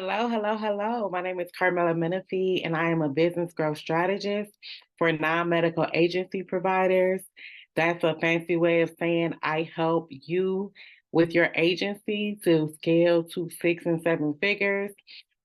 Hello, hello, hello. My name is Carmela Menifee, and I am a business growth strategist for non-medical agency providers. That's a fancy way of saying I help you with your agency to scale to 6 and 7 figures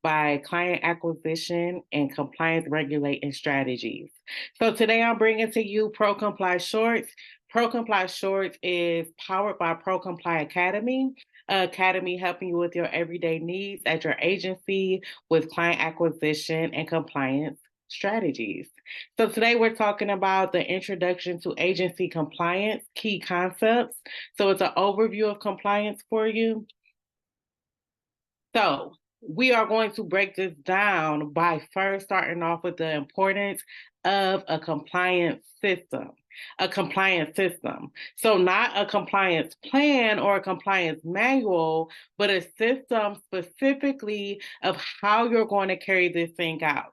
by client acquisition and compliance regulating strategies. So today I'm bringing to you Pro Comply Shorts. Pro Comply Shorts is powered by Pro Comply Academy. Academy helping you with your everyday needs at your agency with client acquisition and compliance strategies. So today we're talking about the introduction to agency compliance, key concepts. So it's an overview of compliance for you. So we are going to break this down by first starting off with the importance of a compliance system. A compliance system. So not a compliance plan or a compliance manual, but a system specifically of how you're going to carry this thing out.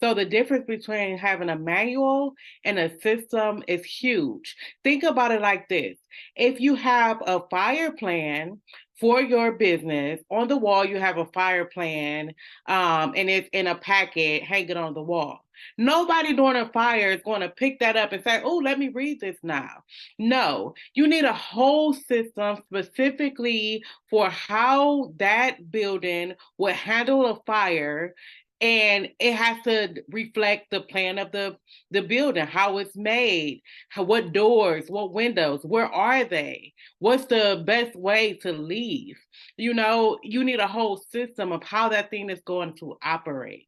So the difference between having a manual and a system is huge. Think about it like this. If you have a fire plan for your business, on the wall you have a fire plan, and it's in a packet hanging on the wall. Nobody during a fire is going to pick that up and say, oh, let me read this now. No, you need a whole system specifically for how that building would handle a fire, and it has to reflect the plan of the building, how it's made, what doors, what windows, where are they, what's the best way to leave. You need a whole system of how that thing is going to operate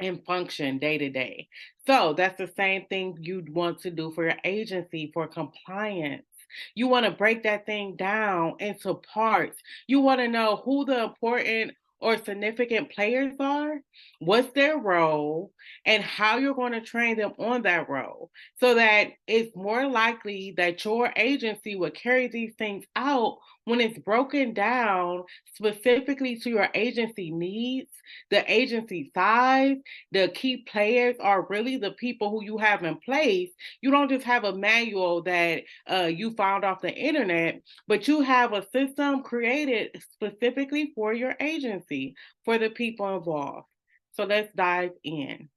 and function day to day. So that's the same thing you'd want to do for your agency for compliance. You want to break that thing down into parts. You want to know who the important or significant players are, what's their role, and how you're going to train them on that role so that it's more likely that your agency will carry these things out when it's broken down specifically to your agency needs, the agency size. The key players are really the people who you have in place. You don't just have a manual that you found off the internet, but you have a system created specifically for your agency, for the people involved. So let's dive in.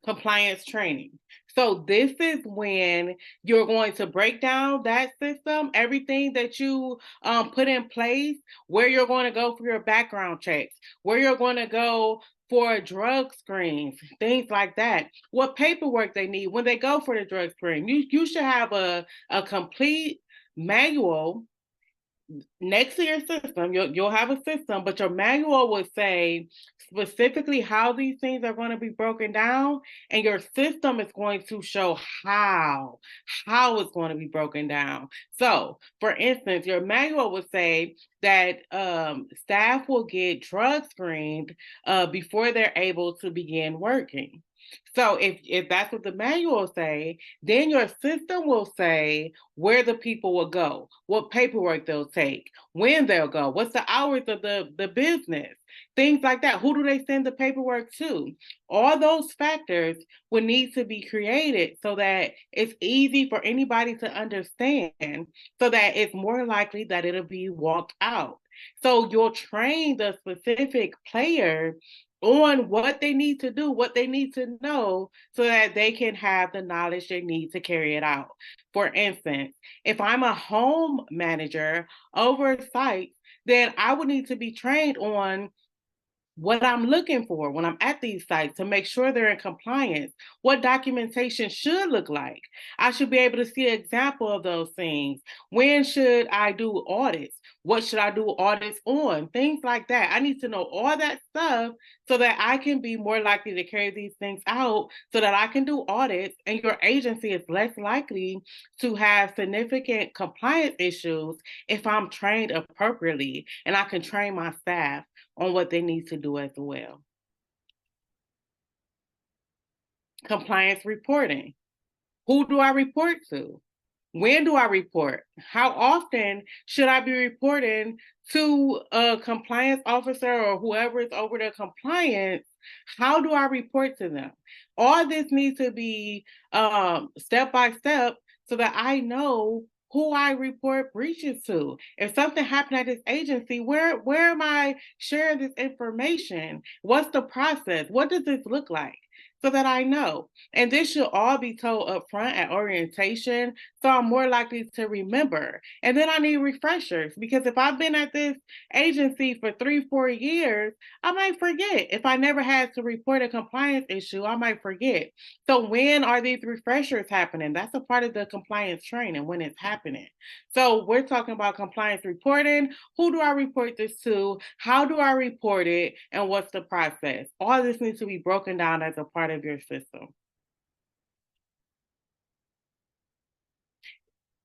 Compliance training. So this is when you're going to break down that system, everything that you put in place, where you're going to go for your background checks, where you're going to go for drug screens, things like that, what paperwork they need when they go for the drug screen. You should have a complete manual next to your system. You'll have a system, but your manual will say specifically how these things are going to be broken down, and your system is going to show how it's going to be broken down. So for instance, your manual would say that staff will get drug screened before they're able to begin working. So if that's what the manual say, then your system will say where the people will go, what paperwork they'll take, when they'll go, what's the hours of the business, things like that. Who do they send the paperwork to? All those factors would need to be created so that it's easy for anybody to understand, so that it's more likely that it'll be walked out. So you'll train the specific player on what they need to do, what they need to know, so that they can have the knowledge they need to carry it out. For instance, if I'm a home manager over a site, then I would need to be trained on what I'm looking for when I'm at these sites to make sure they're in compliance, what documentation should look like. I should be able to see an example of those things. When should I do audits? What should I do audits on? Things like that. I need to know all that stuff so that I can be more likely to carry these things out, so that I can do audits and your agency is less likely to have significant compliance issues if I'm trained appropriately and I can train my staff on what they need to do as well. Compliance reporting. Who do I report to? When do I report? How often should I be reporting to a compliance officer or whoever is over the compliance? How do I report to them? All this needs to be step by step so that I know who I report breaches to. If something happened at this agency, where am I sharing this information? What's the process? What does this look like? So that I know. And this should all be told up front at orientation. So I'm more likely to remember. And then I need refreshers because if I've been at this agency for 3, 4 years, I might forget. If I never had to report a compliance issue, I might forget. So when are these refreshers happening? That's a part of the compliance training when it's happening. So we're talking about compliance reporting. Who do I report this to? How do I report it? And what's the process? All this needs to be broken down as a part of your system.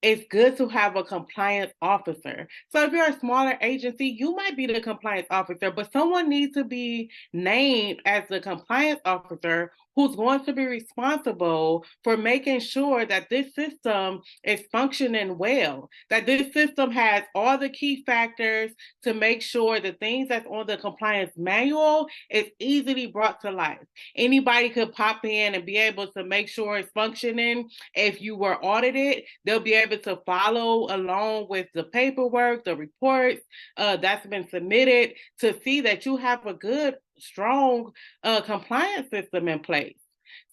It's good to have a compliance officer. So if you're a smaller agency, you might be the compliance officer, but someone needs to be named as the compliance officer who's going to be responsible for making sure that this system is functioning well, that this system has all the key factors to make sure the things that's on the compliance manual is easily brought to life. Anybody could pop in and be able to make sure it's functioning. If you were audited, they'll be able to follow along with the paperwork, the reports that's been submitted to see that you have a good, strong compliance system in place.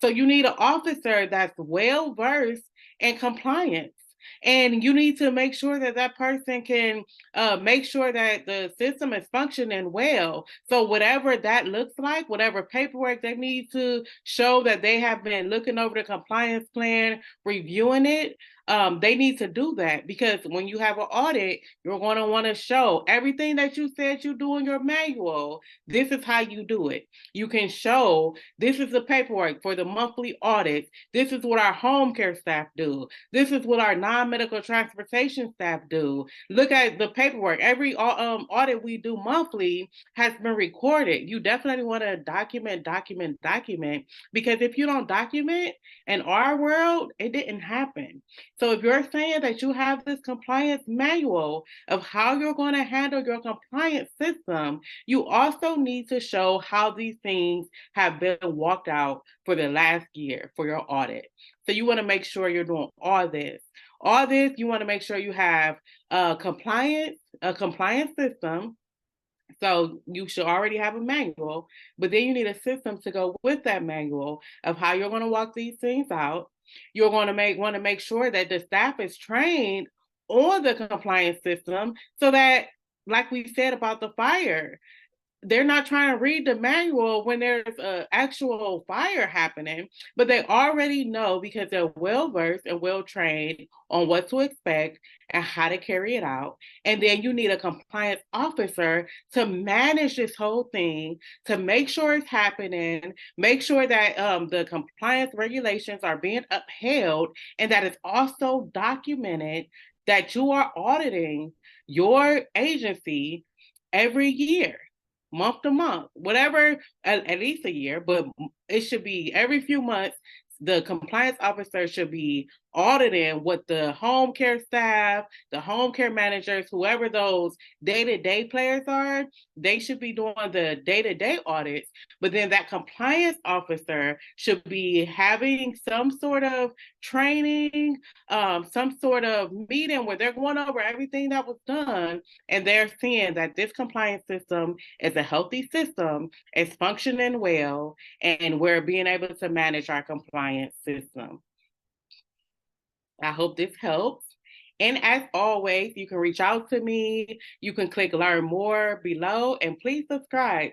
So you need an officer that's well versed in compliance. And you need to make sure that that person can make sure that the system is functioning well. So whatever that looks like, whatever paperwork they need to show that they have been looking over the compliance plan, reviewing it, they need to do that because when you have an audit, you're going to want to show everything that you said you do in your manual. This is how you do it. You can show this is the paperwork for the monthly audits. This is what our home care staff do. This is what our non-medical transportation staff do. Look at the paperwork. Every audit we do monthly has been recorded. You definitely want to document, because if you don't document, in our world, it didn't happen. So if you're saying that you have this compliance manual of how you're going to handle your compliance system, you also need to show how these things have been walked out for the last year for your audit. So you want to make sure you're doing all this. All this, you want to make sure you have a compliance system. So you should already have a manual, but then you need a system to go with that manual of how you're going to walk these things out. You're going to want to make sure that the staff is trained on the compliance system so that, like we said about the fire, they're not trying to read the manual when there's an actual fire happening, but they already know because they're well versed and well trained on what to expect and how to carry it out. And then you need a compliance officer to manage this whole thing, to make sure it's happening, make sure that the compliance regulations are being upheld, and that it's also documented that you are auditing your agency every year, month to month, whatever, at least a year, but it should be every few months. The compliance officer should be auditing what the home care staff, the home care managers, whoever those day-to-day players are, they should be doing the day-to-day audits. But then that compliance officer should be having some sort of training, some sort of meeting where they're going over everything that was done and they're seeing that this compliance system is a healthy system, it's functioning well, and we're being able to manage our compliance system. I hope this helps. And as always, you can reach out to me. You can click learn more below and please subscribe.